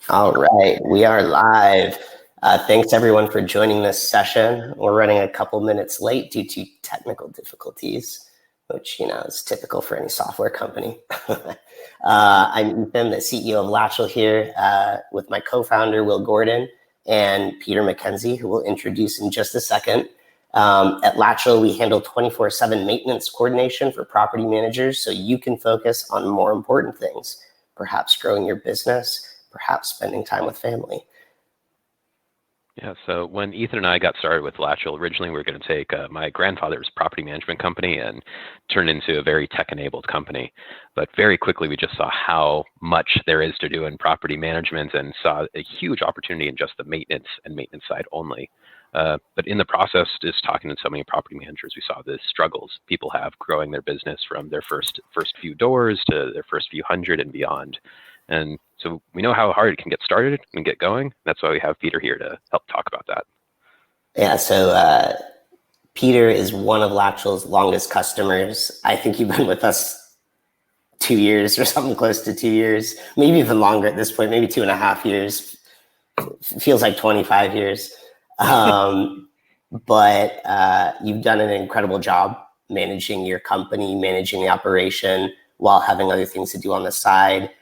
All right, we are live. Thanks everyone for joining this session. We're running a couple minutes late due to technical difficulties, which is typical for any software company. I'm Ethan, the CEO of Latchel here, with my co-founder Will Gordon and Peter McKenzie, who we'll introduce in just a second. At Latchel, we handle 24/7 maintenance coordination for property managers, so you can focus on more important things, perhaps growing your business, perhaps spending time with family. Yeah, so when Ethan and I got started with Latchel, originally we were going to take my grandfather's property management company and turn it into a very tech-enabled company. But very quickly we just saw how much there is to do in property management and saw a huge opportunity in just the maintenance and maintenance side only. But in the process, just talking to so many property managers, we saw the struggles people have growing their business from their first few doors to their first few hundred and beyond. And so we know how hard it can get started and get going. That's why we have Peter here to help talk about that. Yeah, so Peter is one of Latchel's longest customers. I think you've been with us 2 years or something close to 2 years, maybe even longer at this point, maybe 2.5 years. Feels like 25 years. But you've done an incredible job managing your company, managing the operation while having other things to do on the side.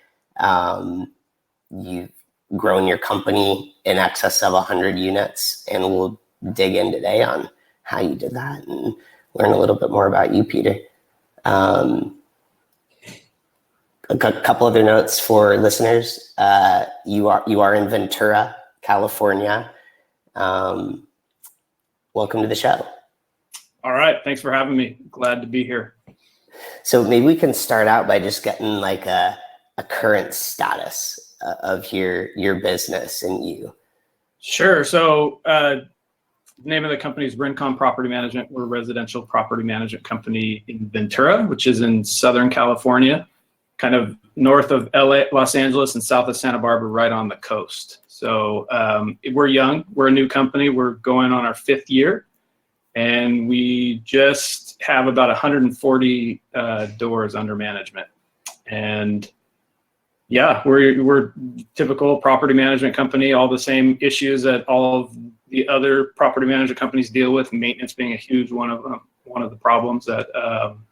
You've grown your company in excess of 100 units, and we'll dig in today on how you did that and learn a little bit more about you, Peter. A couple other notes for listeners. You are in Ventura, California. Welcome to the show. All right, thanks for having me. Glad to be here. So maybe we can start out by just getting like a current status of your business and you. Sure. So the name of the company is Rincon Property Management. We're a residential property management company in Ventura, which is in Southern California, kind of north of LA, Los Angeles, and south of Santa Barbara, right on the coast. So we're young. We're a new company. We're going on our 5th year, and we just have about 140 doors under management. And yeah, we're typical property management company, all the same issues that all of the other property management companies deal with, maintenance being a huge one of the problems that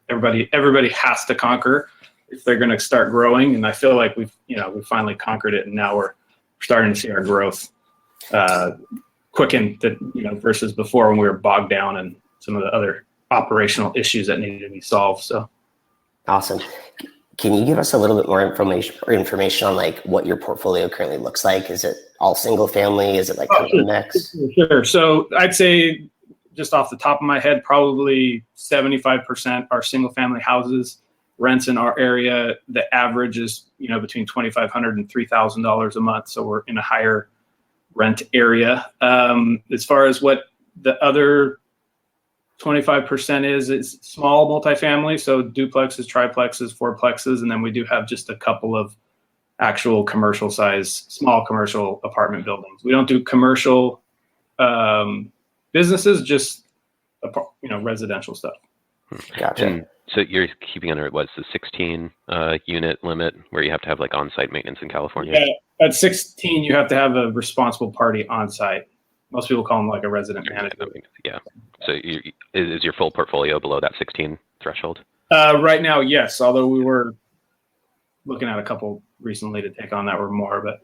everybody has to conquer if they're going to start growing. And I feel like we've finally conquered it, and now we're starting to see our growth quicken versus before when we were bogged down in some of the other operational issues that needed to be solved. So awesome. Can you give us a little bit more information on like what your portfolio currently looks like? Is it all single family? Is it like a mix? Sure. So I'd say just off the top of my head, probably 75% are single family houses. Rents in our area, the average is between $2,500 and $3,000 a month. So we're in a higher rent area. As far as what the other 25% is small multifamily, so duplexes, triplexes, fourplexes, and then we do have just a couple of actual commercial size, small commercial apartment buildings. We don't do commercial businesses, just residential stuff. Gotcha. And so you're keeping under what's the 16 unit limit where you have to have like on-site maintenance in California? Yeah, at 16 you have to have a responsible party on-site. Most people call them like a resident manager. Yeah. So is your full portfolio below that 16 threshold? Right now, yes. Although we were looking at a couple recently to take on that were more, but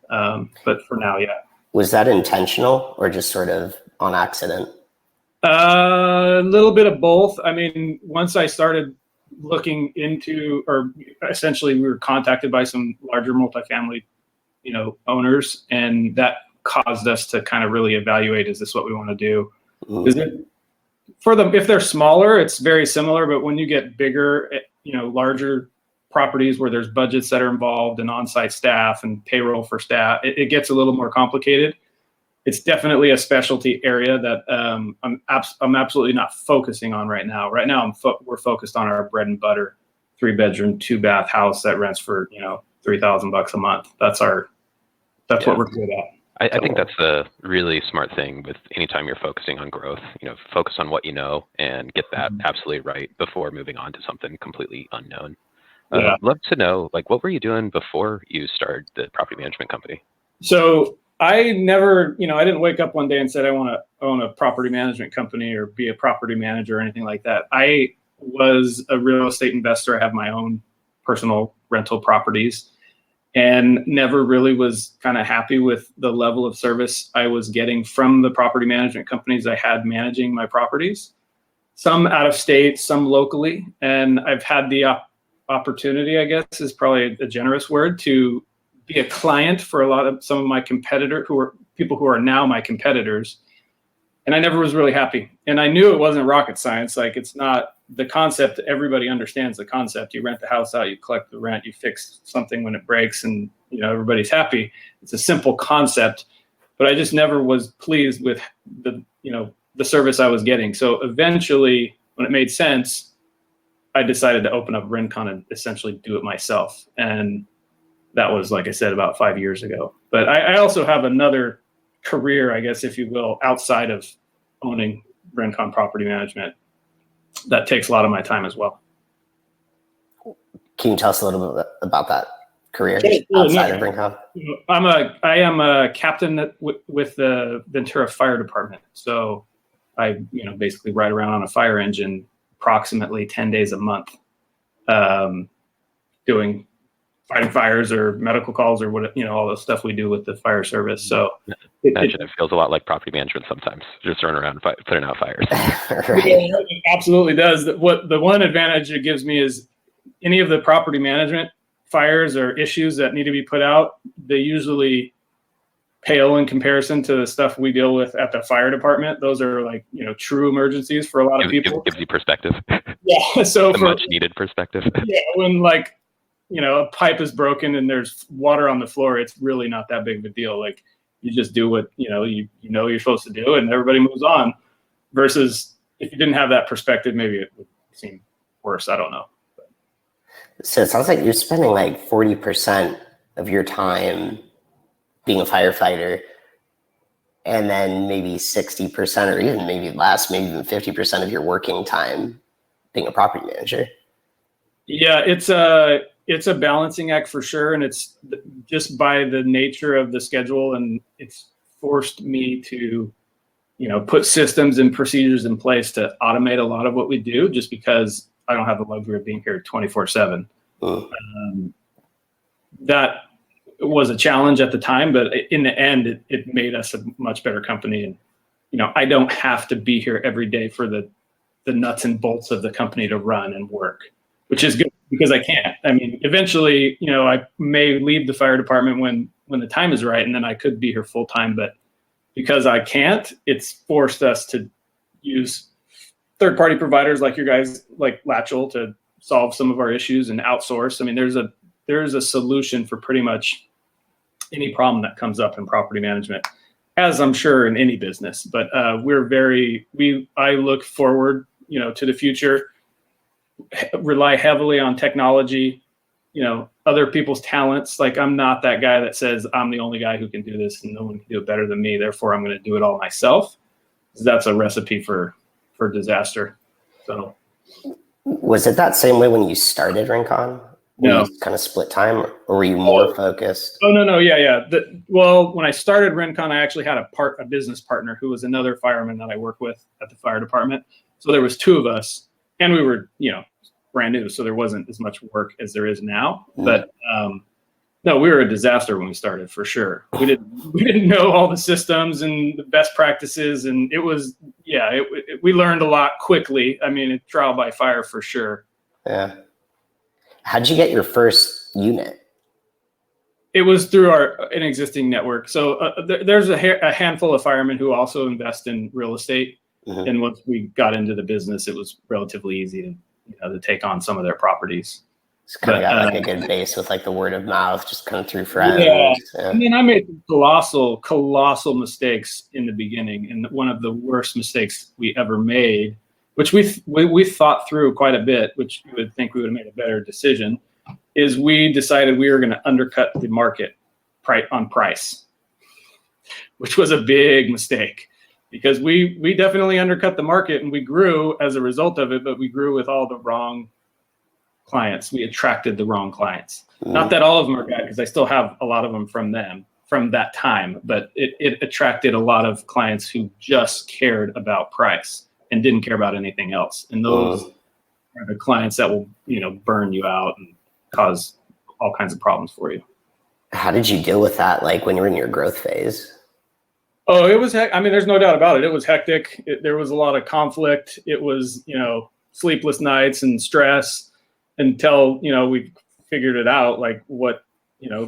for now, yeah. Was that intentional or just sort of on accident? A little bit of both. I mean, once I started looking into, or essentially we were contacted by some larger multifamily, owners, and that caused us to kind of really evaluate, is this what we want to do? Is it for them? If they're smaller, it's very similar, but when you get bigger, larger properties where there's budgets that are involved and on-site staff and payroll for staff, it gets a little more complicated. It's definitely a specialty area that I'm absolutely not focusing on right now. Right now, we're focused on our bread and butter 3-bedroom, 2-bath house that rents for $3,000 a month. That's what we're good at. I think that's a really smart thing with anytime you're focusing on growth, focus on what you know and get that absolutely right before moving on to something completely unknown. I'd love to know, what were you doing before you started the property management company? So I never, I didn't wake up one day and said I want to own a property management company or be a property manager or anything like that. I was a real estate investor. I have my own personal rental properties and never really was kind of happy with the level of service I was getting from the property management companies I had managing my properties, some out of state, some locally. And I've had the opportunity, I guess is probably a generous word, to be a client for some of my competitors people who are now my competitors. And I never was really happy. And I knew it wasn't rocket science. Like, it's not the concept. Everybody understands the concept. You rent the house out, you collect the rent, you fix something when it breaks, and everybody's happy. It's a simple concept, but I just never was pleased with the service I was getting. So eventually, when it made sense, I decided to open up Rincon and essentially do it myself. And that was, like I said, about 5 years ago. But I also have another career, I guess, if you will, outside of owning Rincon Property Management that takes a lot of my time as well. Can you tell us a little bit about that career outside of Rincon? I am a captain with the Ventura Fire Department. So I basically ride around on a fire engine approximately 10 days a month, fighting fires or medical calls or what, all the stuff we do with the fire service. So imagine it feels a lot like property management sometimes, just running around putting out fires. Right. Yeah, it absolutely does. What the one advantage it gives me is any of the property management fires or issues that need to be put out, they usually pale in comparison to the stuff we deal with at the fire department. Those are like, true emergencies for a lot of people. Gives you perspective. Yeah. So much needed perspective. Yeah. When a pipe is broken and there's water on the floor, it's really not that big of a deal. Like, you just do what, you're supposed to do, and everybody moves on. Versus if you didn't have that perspective, maybe it would seem worse. I don't know. So it sounds like you're spending like 40% of your time being a firefighter, and then maybe 60% or even maybe less, maybe even 50% of your working time being a property manager. Yeah, it's a balancing act for sure. And it's just by the nature of the schedule, and it's forced me to, put systems and procedures in place to automate a lot of what we do, just because I don't have the luxury of being here 24/7. That was a challenge at the time, but in the end, it made us a much better company. And, I don't have to be here every day for the nuts and bolts of the company to run and work, which is good because I can't. I mean, eventually, I may leave the fire department when the time is right, and then I could be here full time. But because I can't, it's forced us to use third-party providers like your guys, like Latchel, to solve some of our issues and outsource. I mean, there's a solution for pretty much any problem that comes up in property management, as I'm sure in any business. But I look forward, to the future, rely heavily on technology, other people's talents. Like, I'm not that guy that says I'm the only guy who can do this and no one can do it better than me, therefore I'm going to do it all myself. That's a recipe for disaster. So was it that same way when you started Rincon? No. You kind of split time, or were you more focused? Oh, no. Yeah. Well, when I started Rincon, I actually had a business partner who was another fireman that I work with at the fire department. So there was two of us, and we were, brand new. So there wasn't as much work as there is now. Mm-hmm. But no, we were a disaster when we started, for sure. We didn't know all the systems and the best practices, and it was, we learned a lot quickly. I mean, trial by fire for sure. Yeah. How'd you get your first unit? It was through an existing network. So there's a handful of firemen who also invest in real estate. Mm-hmm. And once we got into the business, it was relatively easy to take on some of their properties. It's kind of got like a good base with like the word of mouth, just kind of through friends. Yeah. I mean, I made colossal mistakes in the beginning, and one of the worst mistakes we ever made, which we thought through quite a bit, which you would think we would have made a better decision, is we decided we were going to undercut the market on price, which was a big mistake, because we definitely undercut the market, and we grew as a result of it, but we grew with all the wrong clients. We attracted the wrong clients. Mm-hmm. Not that all of them are bad, because I still have a lot of them from them, from that time, but it attracted a lot of clients who just cared about price and didn't care about anything else. And those are the clients that will, burn you out and cause all kinds of problems for you. How did you deal with that, like when you were in your growth phase? Oh, it was, there's no doubt about it. It was hectic. There was a lot of conflict. It was, sleepless nights and stress until, we figured it out, like what,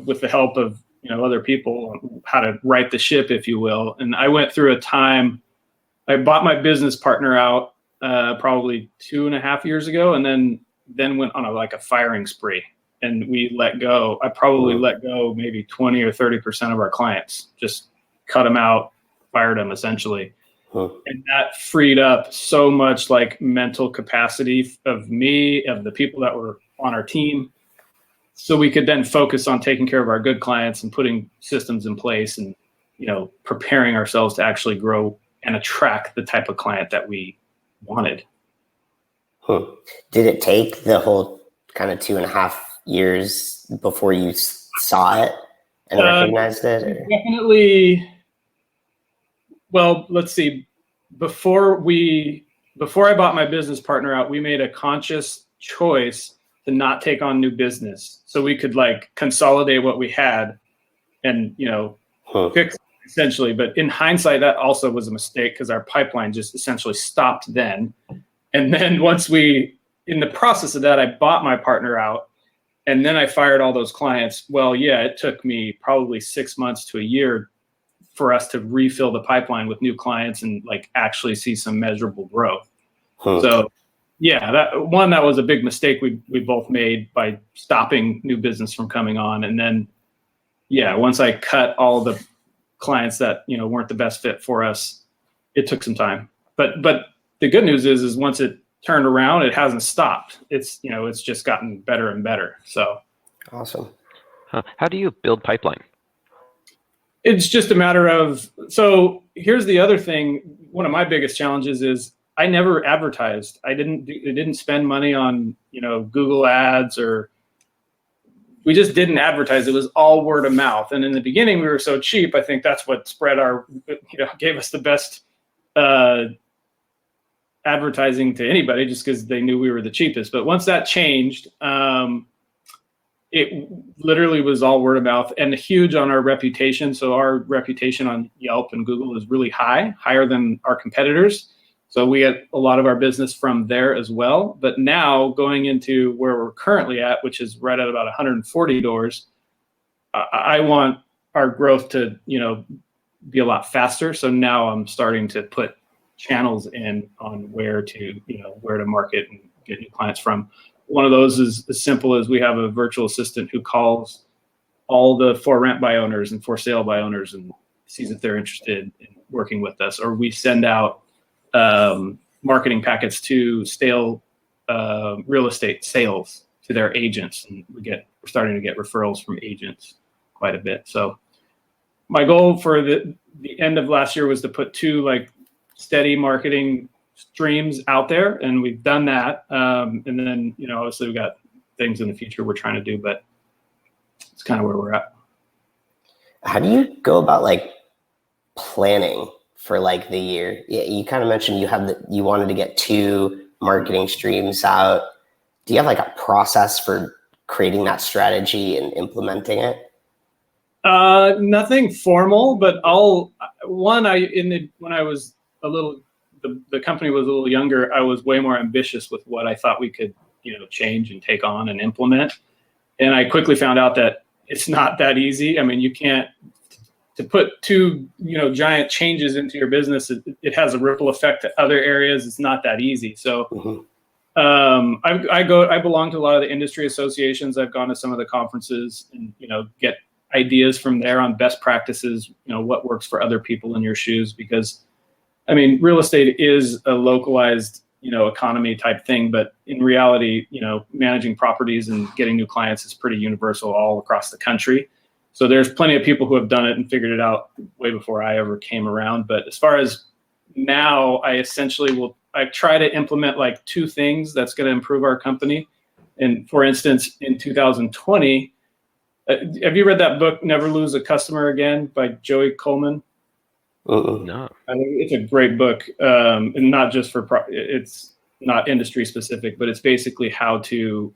with the help of, other people, how to right the ship, if you will. And I went through a time, I bought my business partner out probably 2.5 years ago, and then went on a firing spree. And we let go. I probably let go maybe 20 or 30% of our clients, just cut them out, fired them essentially. And that freed up so much mental capacity of me, of the people that were on our team. So we could then focus on taking care of our good clients and putting systems in place and, preparing ourselves to actually grow and attract the type of client that we wanted. Did it take the whole kind of 2.5 years before you saw it and recognized it? Or? Definitely. Well, let's see. Before I bought my business partner out, we made a conscious choice to not take on new business, so we could consolidate what we had and fix it, essentially. But in hindsight, that also was a mistake because our pipeline just essentially stopped then. And then in the process of that, I bought my partner out, and then I fired all those clients. Well, yeah, it took me probably 6 months to a year for us to refill the pipeline with new clients and actually see some measurable growth. So yeah, that was a big mistake we both made by stopping new business from coming on. And then, yeah, once I cut all the clients that, weren't the best fit for us, it took some time. But the good news is once it turned around, it hasn't stopped. It's just gotten better and better. So awesome. How do you build pipeline? It's just a matter of, so here's the other thing. One of my biggest challenges is I never advertised. I didn't spend money on, Google ads, or we just didn't advertise. It was all word of mouth. And in the beginning we were so cheap. I think that's what spread gave us the best advertising to anybody, just because they knew we were the cheapest. But once that changed, it literally was all word of mouth and huge on our reputation. So our reputation on Yelp and Google is really higher than our competitors. So we get a lot of our business from there as well. But now going into where we're currently at, which is right at about 140 doors, I want our growth to, be a lot faster. So now I'm starting to put channels in on where to market and get new clients from. One of those is as simple as we have a virtual assistant who calls all the for rent by owners and for sale by owners and sees if they're interested in working with us. Or we send out marketing packets to real estate sales to their agents, and we're starting to get referrals from agents quite a bit. So my goal for the end of last year was to put 2 steady marketing streams out there, and we've done that. And then, obviously we've got things in the future we're trying to do, but it's kind of where we're at. How do you go about planning for the year? Yeah, you kind of mentioned you wanted to get 2 marketing streams out. Do you have a process for creating that strategy and implementing it? Nothing formal, but when I was a little, the company was a little younger, I was way more ambitious with what I thought we could, change and take on and implement. And I quickly found out that it's not that easy. I mean, you can't, to put 2, giant changes into your business, it has a ripple effect to other areas. It's not that easy. So I belong to a lot of the industry associations. I've gone to some of the conferences and, get ideas from there on best practices, what works for other people in your shoes, because real estate is a localized, economy type thing, but in reality, managing properties and getting new clients is pretty universal all across the country. So there's plenty of people who have done it and figured it out way before I ever came around. But as far as now, I try to implement 2 things that's going to improve our company. And for instance, in 2020, Have you read that book, Never Lose a Customer Again by Joey Coleman? No. I think it's a great book, and not just for it's not industry specific, but it's basically how to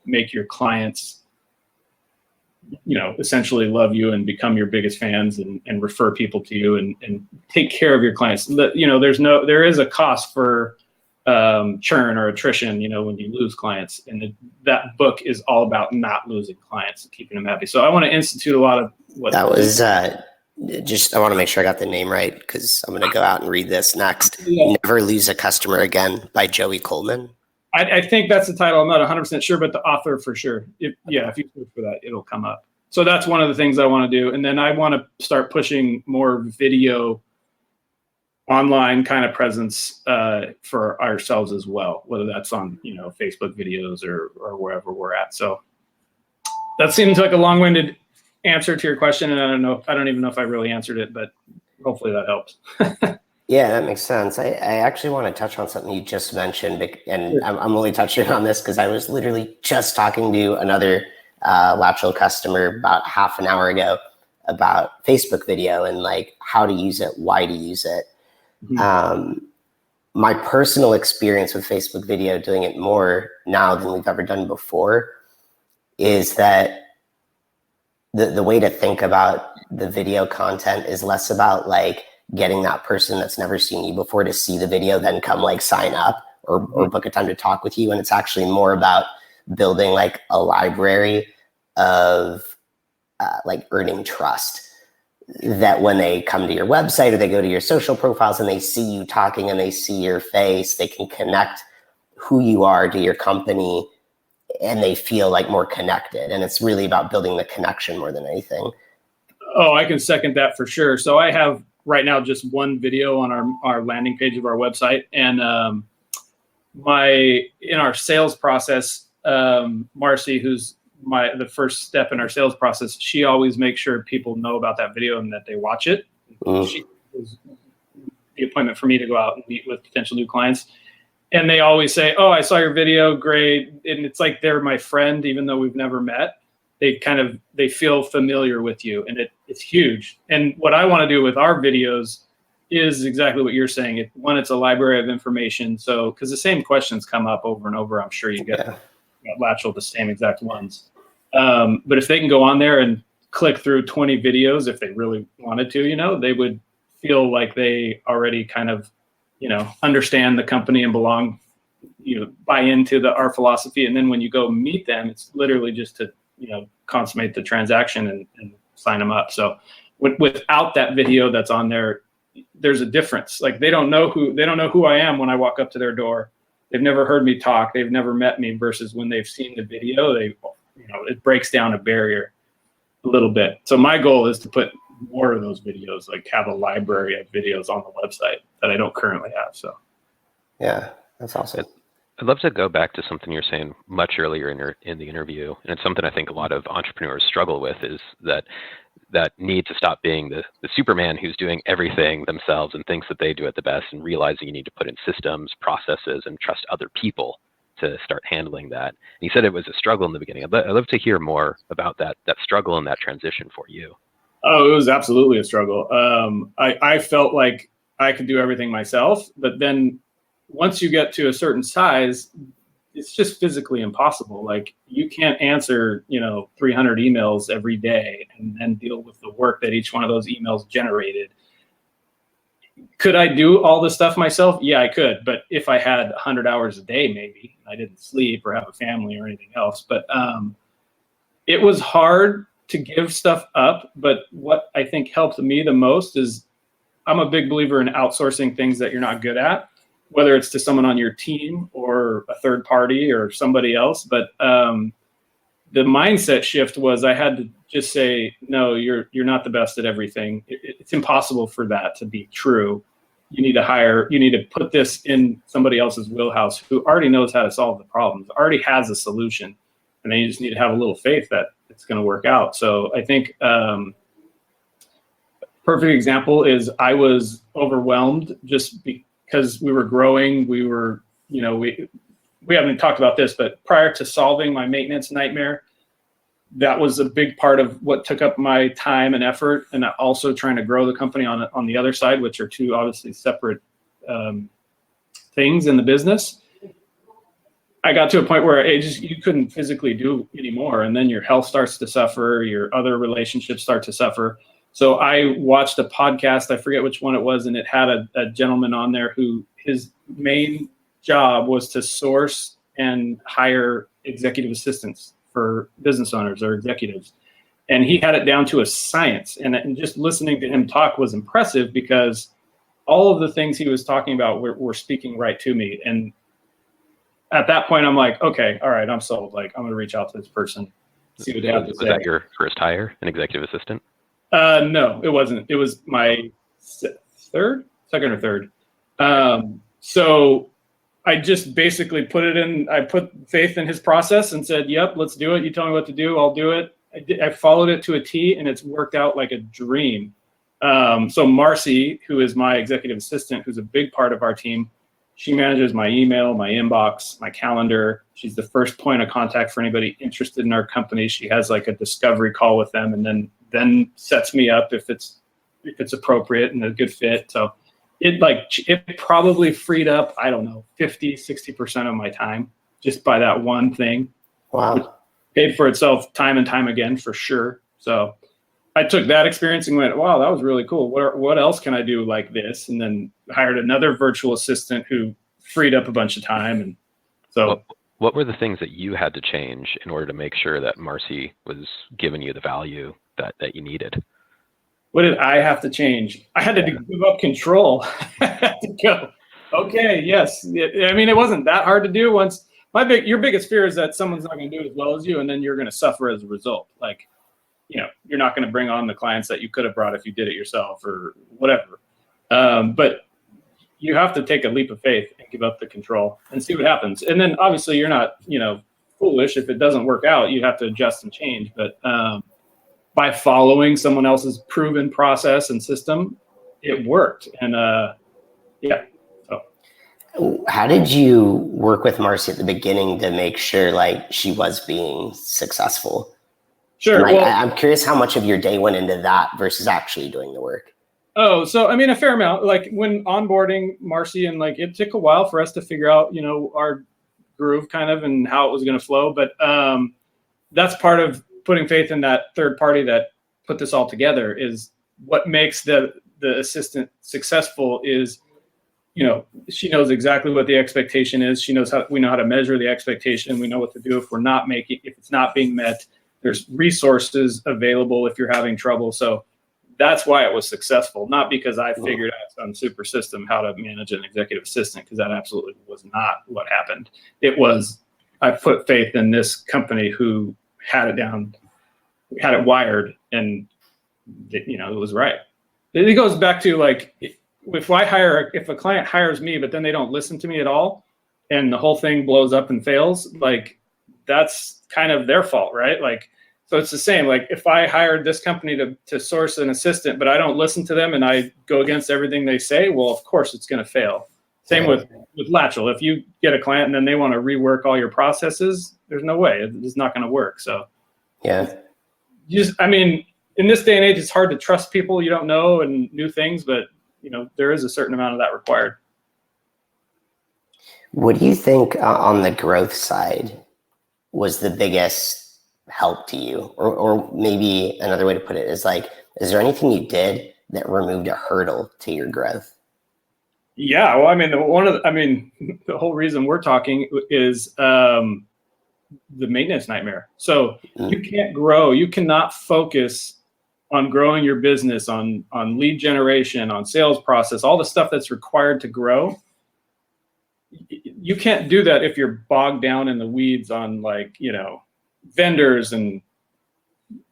make your clients, essentially love you and become your biggest fans and refer people to you and take care of your clients. There is a cost for churn or attrition, when you lose clients, and that book is all about not losing clients and keeping them happy. So I want to institute a lot of what that was. I want to make sure I got the name right, because I'm going to go out and read this next. Yeah. Never Lose a Customer Again by Joey Coleman. I think that's the title. I'm not 100% sure, but the author for sure. If you search for that, it'll come up. So that's one of the things I want to do. And then I want to start pushing more video online kind of presence for ourselves as well, whether that's on, Facebook videos or wherever we're at. So that seems like a long-winded answer to your question, and I don't even know if I really answered it, but hopefully that helps. Yeah, that makes sense. I actually want to touch on something you just mentioned, and sure. I'm only touching on this because I was literally just talking to another Latchel customer about half an hour ago about Facebook video and like how to use it, why to use it. Mm-hmm. My personal experience with Facebook video, doing it more now than we've ever done before, is that the way to think about the video content is less about like getting that person that's never seen you before to see the video, then come like sign up or book a time to talk with you. And it's actually more about building like a library of like earning trust, that when they come to your website or they go to your social profiles and they see you talking and they see your face, they can connect who you are to your company, and they feel like more connected. And it's really about building the connection more than anything. Oh, I can second that for sure. So I have right now just one video on our landing page of our website. And in our sales process, Marcy, who's the first step in our sales process, she always makes sure people know about that video and that they watch it. She was the appointment for me to go out and meet with potential new clients. And they always say, "Oh, I saw your video, great." And it's like they're my friend, even though we've never met. They feel familiar with you, and it's huge. And what I want to do with our videos is exactly what you're saying. It's a library of information. So, because the same questions come up over and over, I'm sure you get at Latchel the same exact ones. But if they can go on there and click through 20 videos, if they really wanted to, they would feel like they already kind of, understand the company and belong, buy into our philosophy. And then when you go meet them, it's literally just to, consummate the transaction and sign them up. So without that video that's on there, there's a difference. Like they don't know who I am when I walk up to their door. They've never heard me talk. They've never met me, versus when they've seen the video, it breaks down a barrier a little bit. So my goal is to put more of those videos, like have a library of videos on the website that I don't currently have. So yeah, that's awesome. I'd love to go back to something you're saying much earlier in the interview, and it's something I think a lot of entrepreneurs struggle with, is that need to stop being the Superman who's doing everything themselves and thinks that they do it the best, and realizing you need to put in systems, processes, and trust other people to start handling that. And you said it was a struggle in the beginning. I'd love to hear more about that struggle and that transition for you. Oh, it was absolutely a struggle. I felt like I could do everything myself, but then once you get to a certain size, it's just physically impossible. Like you can't answer, 300 emails every day and then deal with the work that each one of those emails generated. Could I do all this stuff myself? Yeah, I could. But if I had 100 hours a day, maybe I didn't sleep or have a family or anything else. But it was hard to give stuff up. But what I think helped me the most is I'm a big believer in outsourcing things that you're not good at, whether it's to someone on your team or a third party or somebody else. But the mindset shift was I had to just say, no, you're not the best at everything. It's impossible for that to be true. You need to put this in somebody else's wheelhouse who already knows how to solve the problems, already has a solution. And then you just need to have a little faith that it's going to work out. So I think perfect example is I was overwhelmed just because we were growing. We were, we haven't talked about this, but prior to solving my maintenance nightmare, that was a big part of what took up my time and effort, and also trying to grow the company on the other side, which are two obviously separate things in the business. I got to a point where you couldn't physically do anymore, and then your health starts to suffer, your other relationships start to suffer. So I watched a podcast, I forget which one it was, and it had a gentleman on there who his main job was to source and hire executive assistants for business owners or executives. And he had it down to a science. And just listening to him talk was impressive, because all of the things he was talking about were speaking right to me. And at that point, I'm like, okay, all right, I'm sold. Like, I'm going to reach out to this person, see what they have to say. Was that your first hire, an executive assistant? No, it wasn't. It was my second or third. So I just basically I put faith in his process and said, yep, let's do it. You tell me what to do, I'll do it. I followed it to a T, and it's worked out like a dream. So Marcy, who is my executive assistant, who's a big part of our team, she manages my email, my inbox, my calendar. She's the first point of contact for anybody interested in our company. She has like a discovery call with them, and then sets me up if it's appropriate and a good fit. So it probably freed up, I don't know, 50-60% of my time just by that one thing. Wow. Which paid for itself time and time again, for sure. So I took that experience and went, wow, that was really cool. What else can I do like this? And then hired another virtual assistant who freed up a bunch of time. And so what were the things that you had to change in order to make sure that Marcy was giving you the value that you needed? What did I have to change? I had to give up control. I had to go, okay, yes. I mean, it wasn't that hard to do. Once your biggest fear is that someone's not going to do as well as you, and then you're going to suffer as a result. Like, you're not going to bring on the clients that you could have brought if you did it yourself or whatever. But you have to take a leap of faith and give up the control and see what happens. And then obviously you're not, foolish. If it doesn't work out, you have to adjust and change. But by following someone else's proven process and system, it worked. And So how did you work with Marcy at the beginning to make sure like she was being successful? Sure. Like, I'm curious how much of your day went into that versus actually doing the work. Oh, so I mean, a fair amount. Like when onboarding Marcy, and like it took a while for us to figure out, our groove kind of and how it was going to flow. But that's part of putting faith in that third party that put this all together. Is what makes the assistant successful is, she knows exactly what the expectation is. She knows we know how to measure the expectation. We know what to do if it's not being met. There's resources available if you're having trouble. So that's why it was successful, not because I figured out some super system how to manage an executive assistant, because that absolutely was not what happened. It was, I put faith in this company who had it down, had it wired, and it was right. It goes back to like, if a client hires me, but then they don't listen to me at all, and the whole thing blows up and fails, like that's kind of their fault, right? Like, so it's the same. Like if I hired this company to source an assistant, but I don't listen to them and I go against everything they say, well, of course it's going to fail. Same with Latchel. If you get a client and then they want to rework all your processes, there's no way. It's not going to work. So yeah, in this day and age, it's hard to trust people you don't know and new things, but there is a certain amount of that required. What do you think on the growth side was the biggest help to you? Or maybe another way to put it is like, is there anything you did that removed a hurdle to your growth? Yeah, well, the whole reason we're talking is the maintenance nightmare. So you can't grow. You cannot focus on growing your business, on lead generation, on sales process, all the stuff that's required to grow. You can't do that if you're bogged down in the weeds on vendors and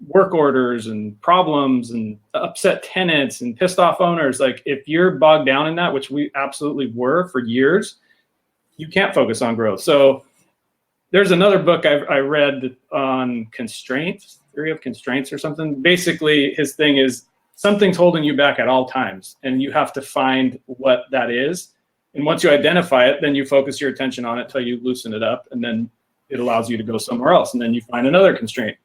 work orders and problems and upset tenants and pissed off owners. Like if you're bogged down in that, which we absolutely were for years, you can't focus on growth. So there's another book I read on theory of constraints or something. Basically his thing is something's holding you back at all times, and you have to find what that is. And once you identify it, then you focus your attention on it till you loosen it up, and then it allows you to go somewhere else. And then you find another constraint.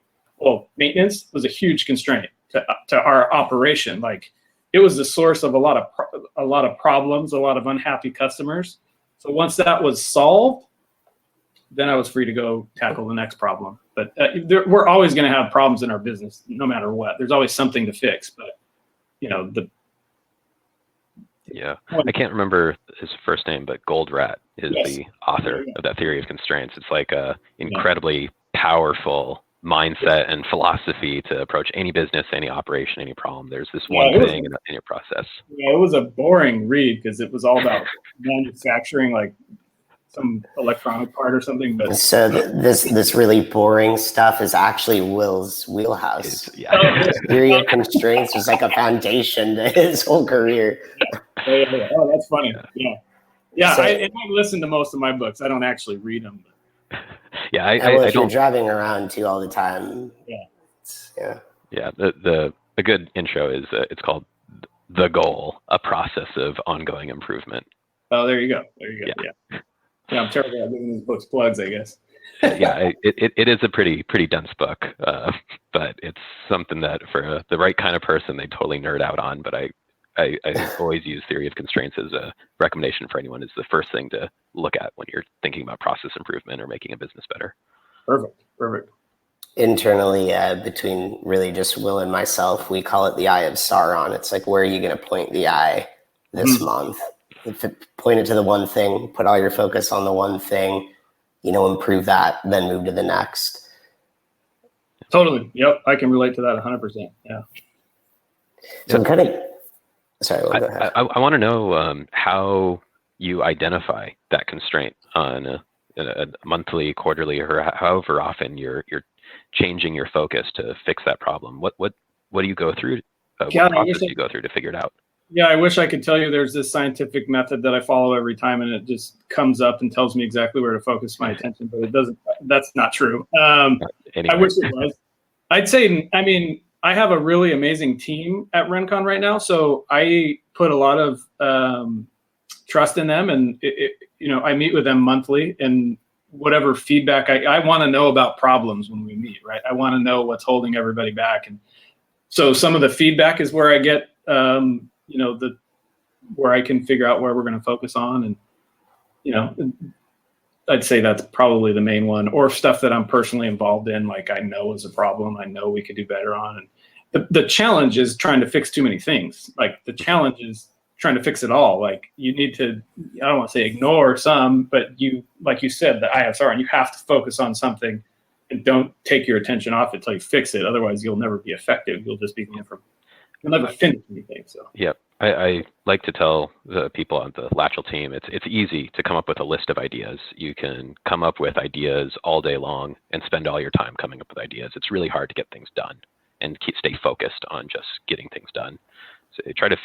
maintenance was a huge constraint to our operation. Like, it was the source of a lot of problems, a lot of unhappy customers. So once that was solved, then I was free to go tackle the next problem. But we're always going to have problems in our business, no matter what. There's always something to fix. But yeah, I can't remember his first name, but Goldratt is the author of that theory of constraints. It's like a incredibly powerful mindset and philosophy to approach any business, any operation, any problem. There's this one thing in your process. Yeah, it was a boring read because it was all about manufacturing, like some electronic part or something. But so this really boring stuff is actually Will's wheelhouse. Theory of constraints was like a foundation to his whole career. Oh, that's funny. Yeah. So, I listen to most of my books. I don't actually read them. Yeah, I don't. You're driving around too all the time. Yeah. The good intro is it's called The Goal: A Process of Ongoing Improvement. Oh, there you go. Yeah, I'm terrible at giving these books plugs, I guess. It is a pretty dense book, but it's something that for the right kind of person they totally nerd out on. But I always use theory of constraints as a recommendation for anyone. It's the first thing to look at when you're thinking about process improvement or making a business better. Perfect. Internally, between really just Will and myself, we call it the eye of Sauron. It's like, where are you going to point the eye this month? Point it to the one thing, put all your focus on the one thing, improve that, then move to the next. Totally. Yep. I can relate to that 100%. Yeah. So I'm kind of, sorry, Will, go ahead. I want to know how you identify that constraint on a monthly, quarterly, or however often you're changing your focus to fix that problem. What do you go through? What process do you go through to figure it out? Yeah, I wish I could tell you there's this scientific method that I follow every time, and it just comes up and tells me exactly where to focus my attention, but it doesn't. That's not true. Anyway. I wish it was. I'd say, I have a really amazing team at Rincon right now, so I put a lot of trust in them, and I meet with them monthly, and whatever feedback I want to know about problems when we meet, right? I want to know what's holding everybody back, and so some of the feedback is where I get. Where I can figure out where we're going to focus on, and I'd say that's probably the main one. Or stuff that I'm personally involved in, like I know is a problem, I know we could do better on. And the challenge is trying to fix too many things. Like the challenge is trying to fix it all. Like you need to, I don't want to say ignore some, but like you said, the ISR, and you have to focus on something and don't take your attention off it till you fix it. Otherwise, you'll never be effective. You'll just be you'll never finish anything. So. Yep. I like to tell the people on the Latchel team, it's easy to come up with a list of ideas. You can come up with ideas all day long and spend all your time coming up with ideas. It's really hard to get things done and stay focused on just getting things done. So try to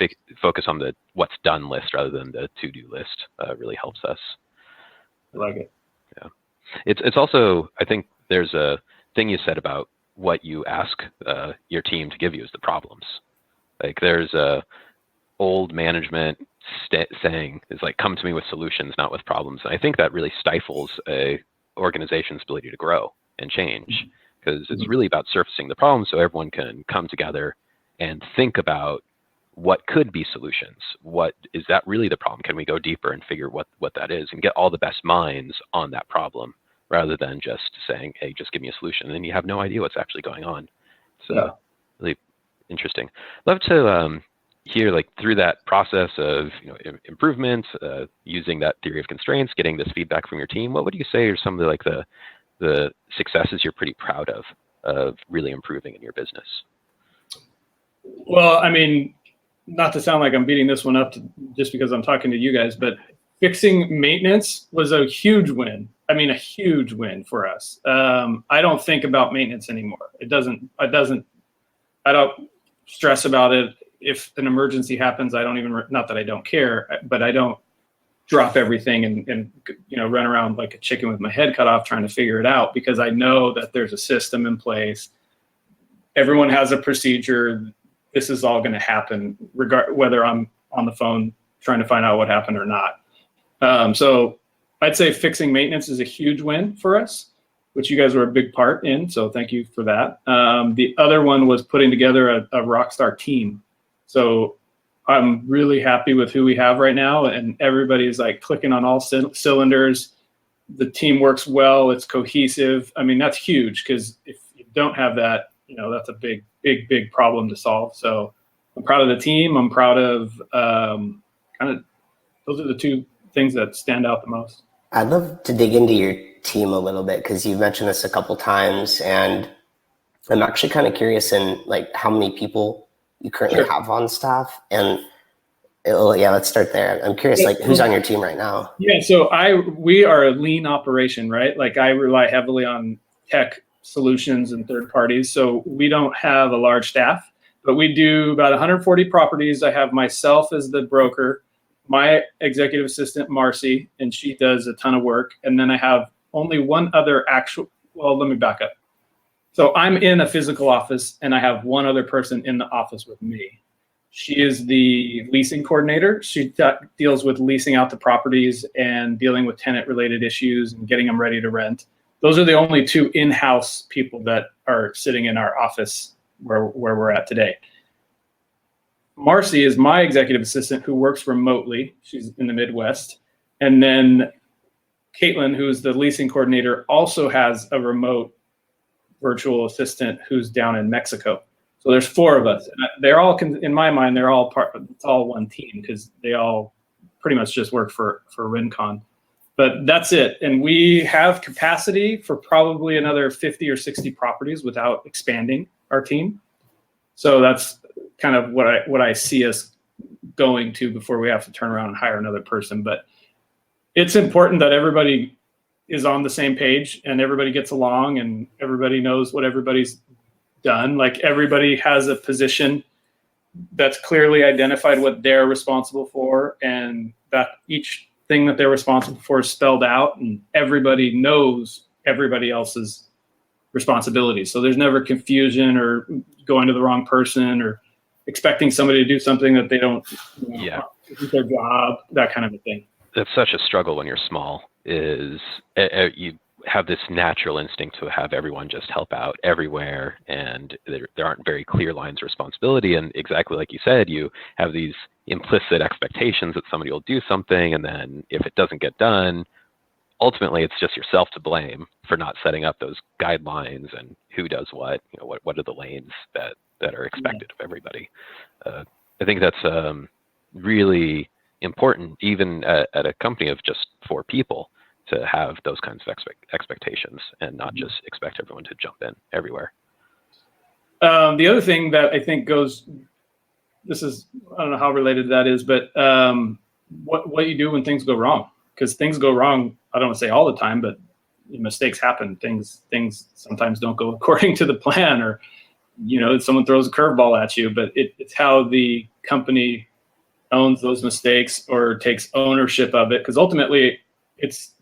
focus on the what's done list rather than the to-do list. Really helps us. I like it. Yeah. It's also, I think there's a thing you said about what you ask your team to give you as the problems. Like there's a old management saying is like, come to me with solutions, not with problems. And I think that really stifles a organization's ability to grow and change, because it's really about surfacing the problem so everyone can come together and think about what could be solutions. What is that really the problem? Can we go deeper and figure what that is and get all the best minds on that problem rather than just saying, hey, just give me a solution. And then you have no idea what's actually going on. So really interesting. Love to hear like through that process of improvements, using that theory of constraints, getting this feedback from your team. What would you say are some of the successes you're pretty proud of really improving in your business? Well, not to sound like I'm beating this one up just because I'm talking to you guys, but fixing maintenance was a huge win. A huge win for us. I don't think about maintenance anymore. I don't stress about it. If an emergency happens, I don't even, not that I don't care, but I don't drop everything and run around like a chicken with my head cut off trying to figure it out, because I know that there's a system in place. Everyone has a procedure. This is all going to happen, whether I'm on the phone trying to find out what happened or not. So I'd say fixing maintenance is a huge win for us. which you guys were a big part in. So thank you for that. The other one was putting together a rock star team. So I'm really happy with who we have right now, and everybody's like clicking on all cylinders. The team works well. It's cohesive. I mean, that's huge, because if you don't have that, that's a big problem to solve. So I'm proud of the team. I'm proud of those are the two things that stand out the most. I'd love to dig into your team a little bit, because you've mentioned this a couple times, and I'm actually kind of curious in like how many people you currently have on staff. And let's start there. I'm curious, like, who's on your team right now? Yeah, so we are a lean operation, right? Like, I rely heavily on tech solutions and third parties. So we don't have a large staff, but we do about 140 properties. I have myself as the broker, my executive assistant, Marcy, and she does a ton of work. And then I have only one other let me back up. So I'm in a physical office, and I have one other person in the office with me. She is the leasing coordinator. She deals with leasing out the properties and dealing with tenant-related issues and getting them ready to rent. Those are the only two in-house people that are sitting in our office where we're at today. Marcy is my executive assistant who works remotely. She's in the Midwest. And then Caitlin, who is the leasing coordinator, also has a remote virtual assistant who's down in Mexico. So there's four of us. And they're all, in my mind, it's all one team, because they all pretty much just work for Rincon. But that's it. And we have capacity for probably another 50 or 60 properties without expanding our team. So that's kind of what I see us going to before we have to turn around and hire another person. But it's important that everybody is on the same page and everybody gets along and everybody knows what everybody's done. Like, everybody has a position that's clearly identified what they're responsible for, and that each thing that they're responsible for is spelled out, and everybody knows everybody else's responsibilities. So there's never confusion or going to the wrong person or expecting somebody to do something that they don't, their job, that kind of a thing. That's such a struggle when you're small, is you have this natural instinct to have everyone just help out everywhere, and there aren't very clear lines of responsibility. And exactly like you said, you have these implicit expectations that somebody will do something, and then if it doesn't get done, ultimately it's just yourself to blame for not setting up those guidelines and who does what. What are the lanes that are expected of everybody. I think that's really important, even at a company of just 4 people, to have those kinds of expectations and not just expect everyone to jump in everywhere. The other thing that I think goes, I don't know how related that is, but what you do when things go wrong. Because things go wrong, I don't want to say all the time, but mistakes happen. Things sometimes don't go according to the plan, or someone throws a curveball at you. But it's how the company owns those mistakes or takes ownership of it. Because ultimately, it's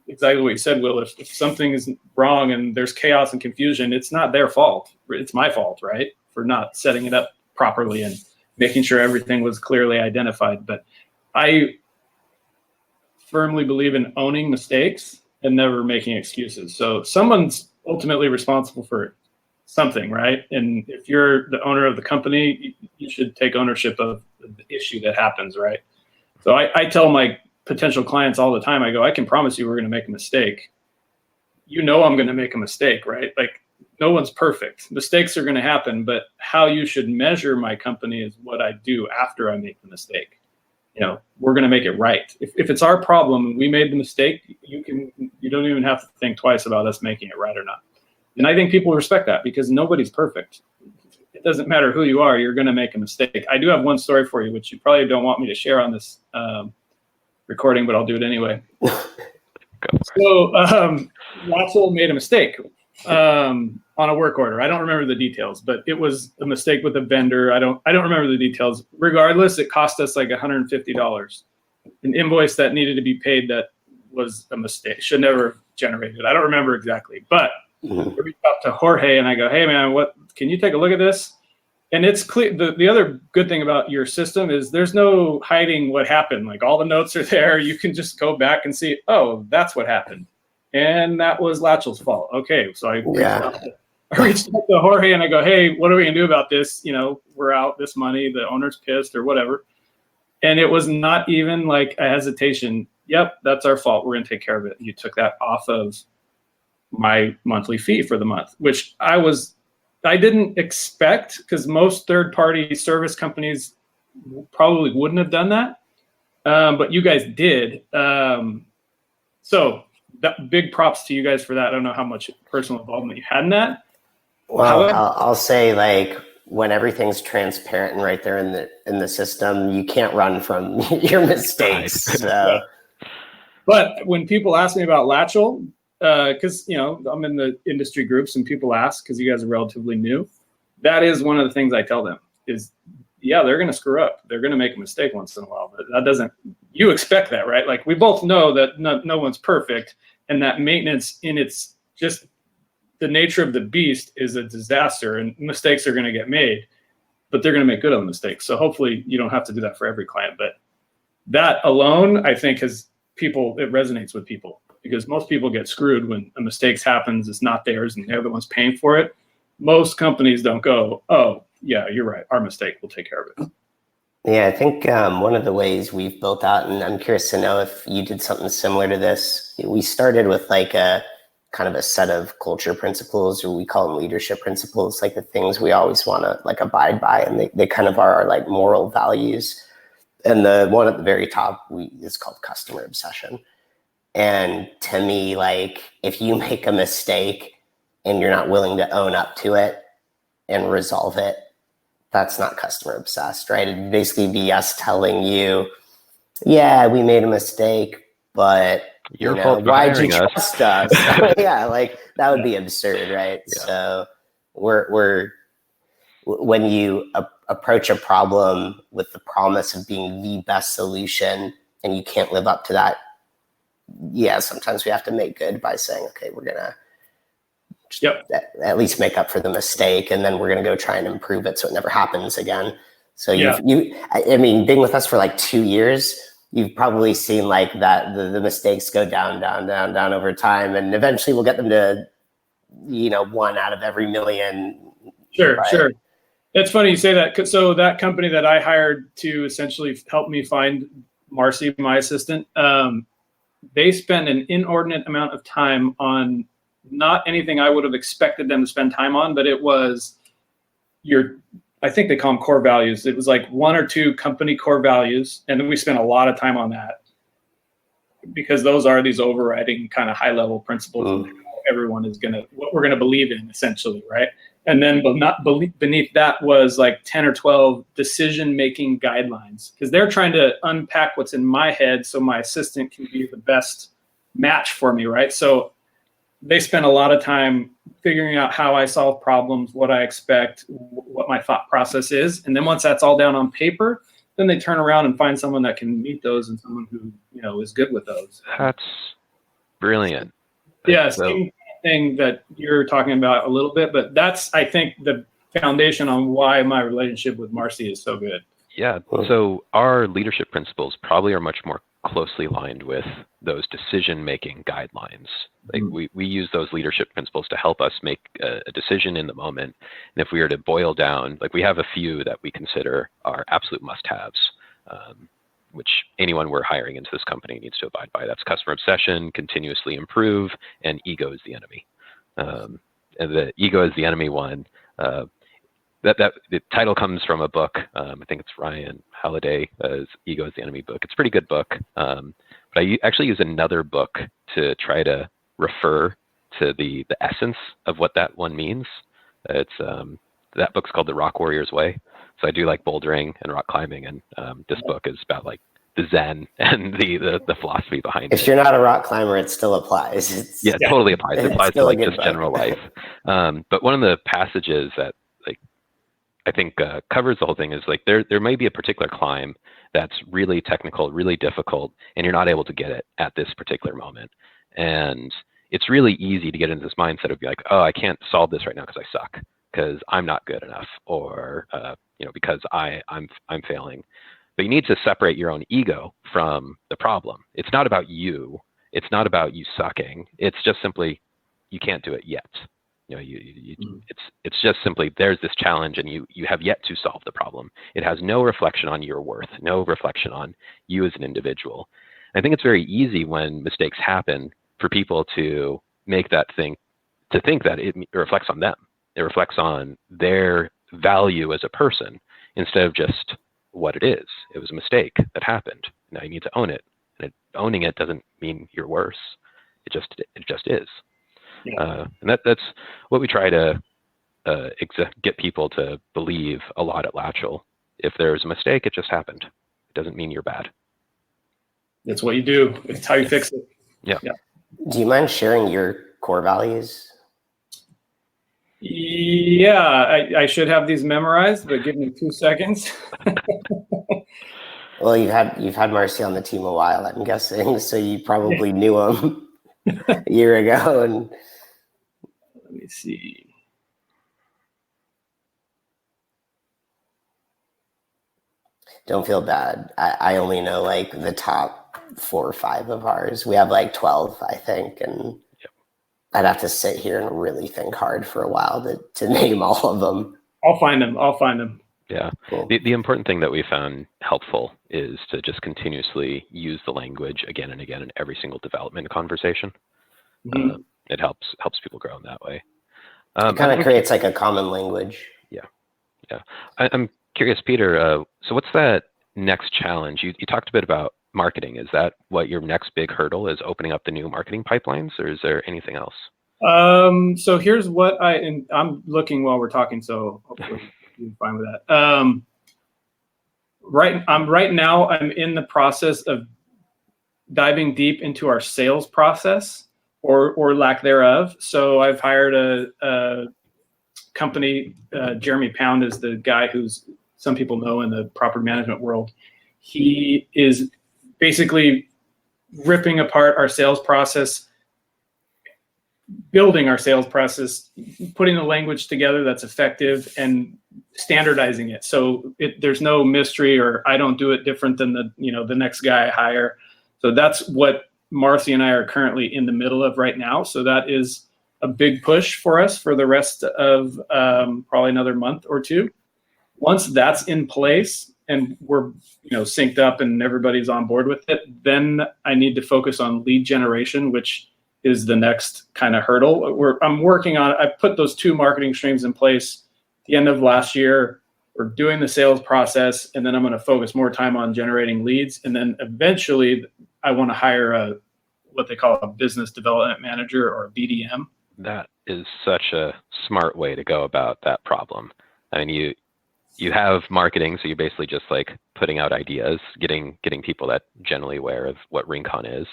exactly what you said, Will. If something is wrong and there's chaos and confusion, it's not their fault. It's my fault, right, for not setting it up properly and making sure everything was clearly identified. But I firmly believe in owning mistakes and never making excuses. So someone's ultimately responsible for something, right? And if you're the owner of the company, you should take ownership of the issue that happens, right? So I tell my potential clients all the time, I go, I can promise you we're going to make a mistake. I'm going to make a mistake, right? Like, no one's perfect. Mistakes are going to happen, but how you should measure my company is what I do after I make the mistake. We're going to make it right. If it's our problem and we made the mistake, you don't even have to think twice about us making it right or not. And I think people respect that, because nobody's perfect. It doesn't matter who you are, you're going to make a mistake. I do have one story for you, which you probably don't want me to share on this recording, but I'll do it anyway. So Latchel made a mistake on a work order. I don't remember the details, but it was a mistake with a vendor. I don't remember the details. Regardless, it cost us like $150. An invoice that needed to be paid that was a mistake. Should never have generated. I don't remember exactly, but I reached out to Jorge and I go, hey man, can you take a look at this? And it's clear. The other good thing about your system is there's no hiding what happened. Like, all the notes are there. You can just go back and see, oh, that's what happened. And that was Latchel's fault. Okay, so I reached out to Jorge and I go, hey, what are we gonna do about this? We're out this money, the owner's pissed or whatever. And it was not even like a hesitation. Yep, that's our fault. We're gonna take care of it. You took that off of my monthly fee for the month, which I didn't expect, because most third-party service companies probably wouldn't have done that. But you guys did. So that big props to you guys for that. I don't know how much personal involvement you had in that. Well, I'll say, like, when everything's transparent and right there in the system, you can't run from your mistakes. So. But when people ask me about Latchel, because I'm in the industry groups and people ask, because you guys are relatively new, that is one of the things I tell them is, yeah, they're going to screw up. They're going to make a mistake once in a while, but you expect that, right? Like, we both know that no one's perfect, and that maintenance in its just the nature of the beast is a disaster, and mistakes are going to get made, but they're going to make good on the mistakes. So hopefully you don't have to do that for every client, but that alone, I think, it resonates with people, because most people get screwed when a mistake happens, it's not theirs, and they're the ones paying for it. Most companies don't go, oh, yeah, you're right, our mistake, we'll take care of it. Yeah, I think one of the ways we've built out, and I'm curious to know if you did something similar to this, we started with like a kind of a set of culture principles, or we call them leadership principles, like the things we always want to like abide by, and they kind of are our like moral values. And the one at the very top is called customer obsession. And to me, like, if you make a mistake and you're not willing to own up to it and resolve it, that's not customer obsessed, right? It'd basically be us telling you, yeah, we made a mistake, but why'd you trust us? Yeah, like, that would be absurd, right? Yeah. So when you approach a problem with the promise of being the best solution and you can't live up to that, yeah, sometimes we have to make good by saying, okay, we're gonna at least make up for the mistake, and then we're gonna go try and improve it so it never happens again. So being with us for like 2 years, you've probably seen like that the mistakes go down over time, and eventually we'll get them to 1 out of every million. Sure. It's funny you say that. So that company that I hired to essentially help me find Marcy, my assistant, they spend an inordinate amount of time on not anything I would have expected them to spend time on, but it was I think they call them core values. It was like 1 or 2 company core values. And then we spent a lot of time on that, because those are these overriding kind of high level principles of how everyone is what we're going to believe in, essentially, right? And then beneath that was like 10 or 12 decision-making guidelines, because they're trying to unpack what's in my head so my assistant can be the best match for me, right? So they spend a lot of time figuring out how I solve problems, what I expect, what my thought process is. And then once that's all down on paper, then they turn around and find someone that can meet those and someone who, is good with those. That's brilliant. Yeah, same thing that you're talking about a little bit, but that's, I think, the foundation on why my relationship with Marcy is so good. Yeah, so our leadership principles probably are much more closely aligned with those decision-making guidelines. Like we use those leadership principles to help us make a decision in the moment. And if we were to boil down, like, we have a few that we consider our absolute must-haves, which anyone we're hiring into this company needs to abide by. That's customer obsession, continuously improve, and ego is the enemy. And the ego is the enemy one. The title comes from a book. I think it's Ryan Halliday's Ego is the Enemy book. It's a pretty good book. But I actually use another book to try to refer to the essence of what that one means. It's that book's called The Rock Warrior's Way. So I do like bouldering and rock climbing, and this book is about like the Zen and the philosophy behind it. If you're not a rock climber, it still applies. It totally applies. It applies to like just general life. But one of the passages that I think covers the whole thing is like there may be a particular climb that's really technical, really difficult, and you're not able to get it at this particular moment. And it's really easy to get into this mindset of be like, oh, I can't solve this right now because I suck, because I'm not good enough, or because I'm failing. But you need to separate your own ego from the problem. It's not about you. It's not about you sucking. It's just simply you can't do it yet. It's just simply there's this challenge and you have yet to solve the problem. It has no reflection on your worth, no reflection on you as an individual. I think it's very easy when mistakes happen for people to make that thing, to think that it reflects on them. It reflects on their value as a person instead of just what it is. It was a mistake that happened. Now you need to own it. And owning it doesn't mean you're worse. It just is. Yeah. And that's what we try to get people to believe a lot at Latchel. If there's a mistake, it just happened. It doesn't mean you're bad. It's what you do. It's how you fix it. Yeah. Do you mind sharing your core values? Yeah, I should have these memorized, but give me 2 seconds. Well, you've had Marcy on the team a while, I'm guessing, so you probably knew him a year ago. And let me see. Don't feel bad. I only know like the top 4 or 5 of ours. We have like 12, I think, and I'd have to sit here and really think hard for a while to name all of them. I'll find them. Yeah. Cool. The important thing that we found helpful is to just continuously use the language again and again in every single development conversation. Mm-hmm. It helps people grow in that way. It kind of creates like a common language. Yeah. I'm curious, Peter, so what's that next challenge? You talked a bit about marketing. Is that what your next big hurdle is, opening up the new marketing pipelines, or is there anything else? So here's what I'm looking while we're talking, so hopefully you're fine with that. Right now I'm in the process of diving deep into our sales process or lack thereof. So I've hired a company. Jeremy Pound is the guy who's some people know in the property management world. He is basically ripping apart our sales process, building our sales process, putting the language together that's effective and standardizing it. So there's no mystery, or I don't do it different than the next guy I hire. So that's what Marcy and I are currently in the middle of right now. So that is a big push for us for the rest of probably another month or 2. Once that's in place and we're synced up and everybody's on board with it, then I need to focus on lead generation, which is the next kind of hurdle. I'm working on it. I put those 2 marketing streams in place at the end of last year. We're doing the sales process, and then I'm going to focus more time on generating leads. And then eventually I want to hire what they call a business development manager, or a BDM. That is such a smart way to go about that problem. I mean, you have marketing, so you're basically just like putting out ideas, getting people that generally aware of what Rincon is,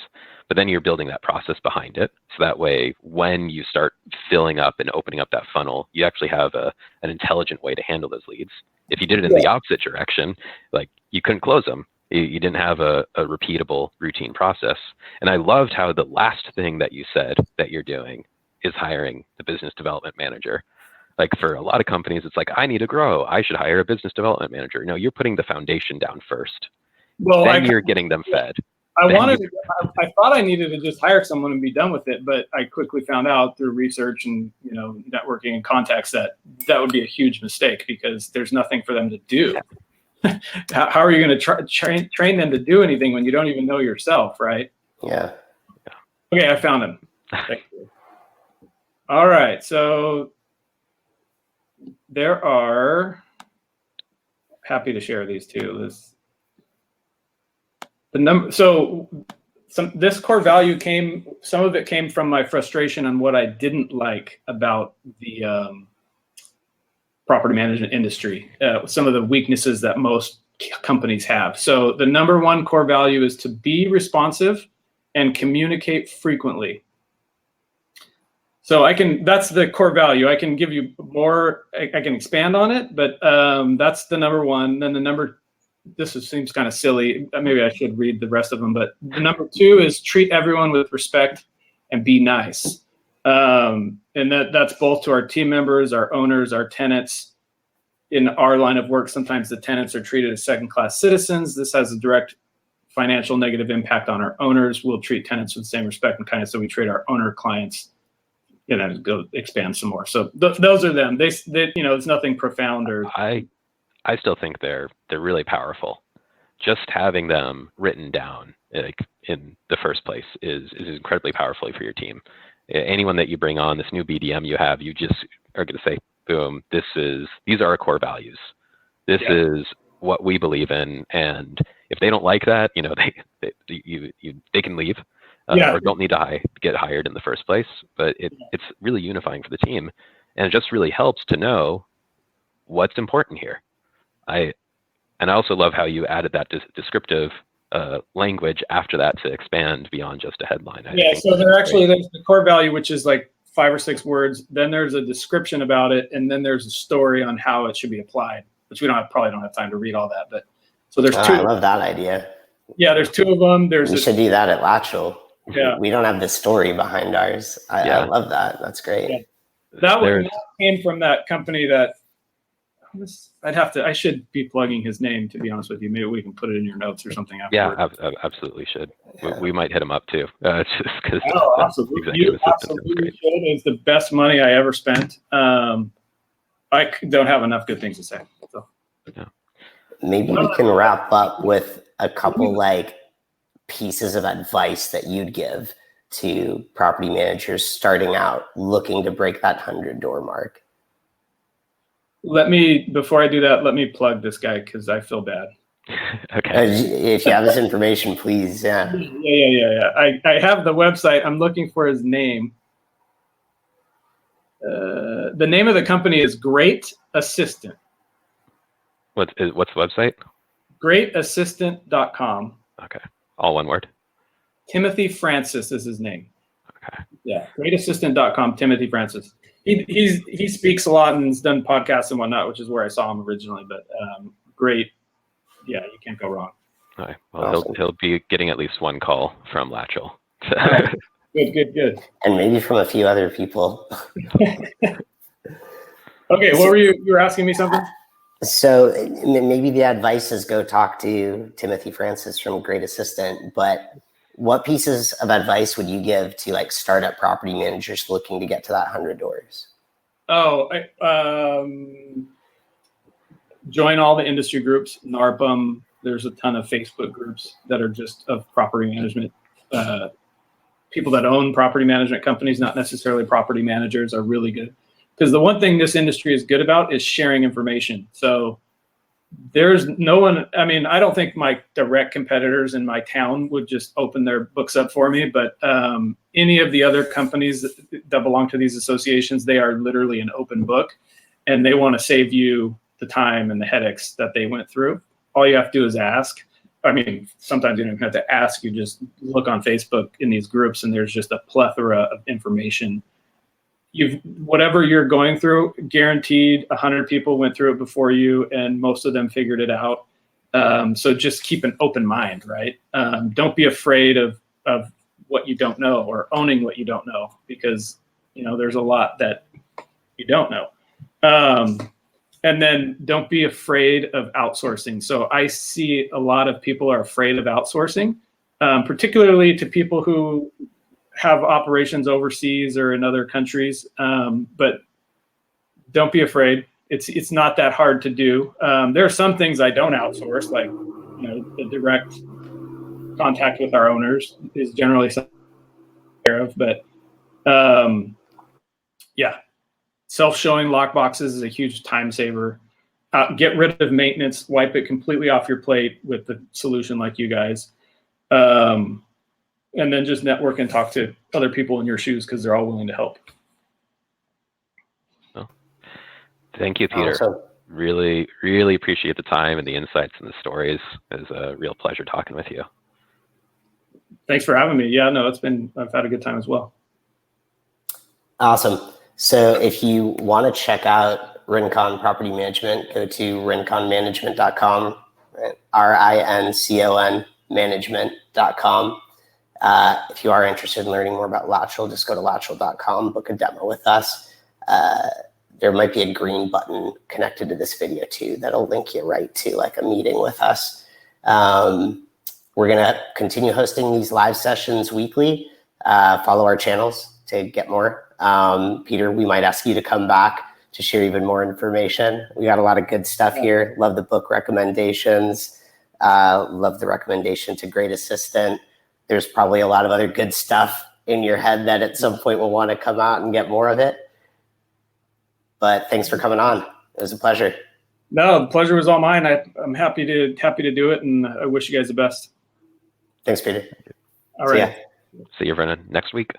but then you're building that process behind it. So that way, when you start filling up and opening up that funnel, you actually have an intelligent way to handle those leads. If you did it in the opposite direction, like you couldn't close them. You didn't have a repeatable routine process. And I loved how the last thing that you said that you're doing is hiring the business development manager. Like for a lot of companies, it's like, I need to grow. I should hire a business development manager. No, you're putting the foundation down first. Well, then you're getting them fed. I thought I needed to just hire someone and be done with it, but I quickly found out through research and networking and contacts that would be a huge mistake, because there's nothing for them to do. How are you going to train them to do anything when you don't even know yourself, right? Yeah. Okay, I found him. Thank you. All right, so there are, happy to share these too. This core value some of it came from my frustration on what I didn't like about the property management industry, some of the weaknesses that most companies have. So the number 1 core value is to be responsive and communicate frequently. So that's the core value. I can give you more, I can expand on it, but that's the number 1. Then seems kind of silly. Maybe I should read the rest of them, but the number 2 is treat everyone with respect and be nice. And that's both to our team members, our owners, our tenants. In our line of work, sometimes the tenants are treated as second-class citizens. This has a direct financial negative impact on our owners. We'll treat tenants with the same respect and kindness that we treat our owner clients, go expand some more. So those are them. They it's nothing profound or. I still think they're really powerful. Just having them written down in the first place is incredibly powerful for your team. Anyone that you bring on, this new BDM you have, you just are going to say, boom, these are our core values. This is what we believe in, and if they don't like that, they can leave or don't need to get hired in the first place. But it's really unifying for the team, and it just really helps to know what's important here. I also love how you added that descriptive language after that to expand beyond just a headline. So there's the core value, which is like 5 or 6 words. Then there's a description about it, and then there's a story on how it should be applied, which we probably don't have time to read all that. But so there's 2. I love that idea. Yeah, there's 2 of them. We should do that at Latchel. Yeah. We don't have the story behind ours. I love that. That's great. Yeah. That came from that company that I should be plugging his name, to be honest with you. Maybe we can put it in your notes or something afterwards. Yeah, absolutely should. We might hit him up too. Just because absolutely. You absolutely should. It's the best money I ever spent. I don't have enough good things to say. So. Yeah. Maybe we can wrap up with a couple pieces of advice that you'd give to property managers starting out, looking to break that 100-door mark. Before I do that, let me plug this guy because I feel bad. Okay. If you have this information, please. Yeah. I have the website. I'm looking for his name. The name of the company is Great Assistant. What's the website? Greatassistant.com. Okay. All one word. Timothy Francis is his name. Okay. Yeah. Greatassistant.com. Timothy Francis. He speaks a lot and has done podcasts and whatnot, which is where I saw him originally. But great. Yeah, you can't go wrong. All right. Well, awesome. He'll be getting at least one call from Latchel. Good. And maybe from a few other people. Okay, what were you were asking me something? So maybe the advice is go talk to Timothy Francis from Great Assistant, but what pieces of advice would you give to startup property managers looking to get to that 100 doors? Join all the industry groups, NARPM. There's a ton of Facebook groups that are just of property management. People that own property management companies, not necessarily property managers, are really good. Because the one thing this industry is good about is sharing information. So there's no one, I don't think my direct competitors in my town would just open their books up for me, but any of the other companies that belong to these associations, they are literally an open book, and they want to save you the time and the headaches that they went through. All you have to do is ask. Sometimes you don't even have to ask, you just look on Facebook in these groups and there's just a plethora of information. Whatever you're going through, guaranteed 100 people went through it before you, and most of them figured it out. So just keep an open mind, right? Don't be afraid of what you don't know or owning what you don't know, because there's a lot that you don't know. And then don't be afraid of outsourcing. So I see a lot of people are afraid of outsourcing, particularly to people who have operations overseas or in other countries, but don't be afraid. It's not that hard to do. There are some things I don't outsource, like the direct contact with our owners is generally taken care of. But self-showing lockboxes is a huge time saver. Get rid of maintenance, wipe it completely off your plate with the solution like you guys. And then just network and talk to other people in your shoes, because they're all willing to help. Oh. Thank you, Peter. Awesome. Really, really appreciate the time and the insights and the stories. It was a real pleasure talking with you. Thanks for having me. Yeah, no, I've had a good time as well. Awesome. So if you want to check out Rincon Property Management, go to rinconmanagement.com, RINCON management.com. If you are interested in learning more about Latchel, just go to latchel.com, book a demo with us. There might be a green button connected to this video too that'll link you right to a meeting with us. We're going to continue hosting these live sessions weekly. Follow our channels to get more. Peter, we might ask you to come back to share even more information. We got a lot of good stuff here. Love the book recommendations. Love the recommendation to Great Assistant. There's probably a lot of other good stuff in your head that at some point will want to come out and get more of it. But thanks for coming on. It was a pleasure. No, the pleasure was all mine. I'm happy to do it, and I wish you guys the best. Thanks, Peter. All right. See you, Brennan, next week.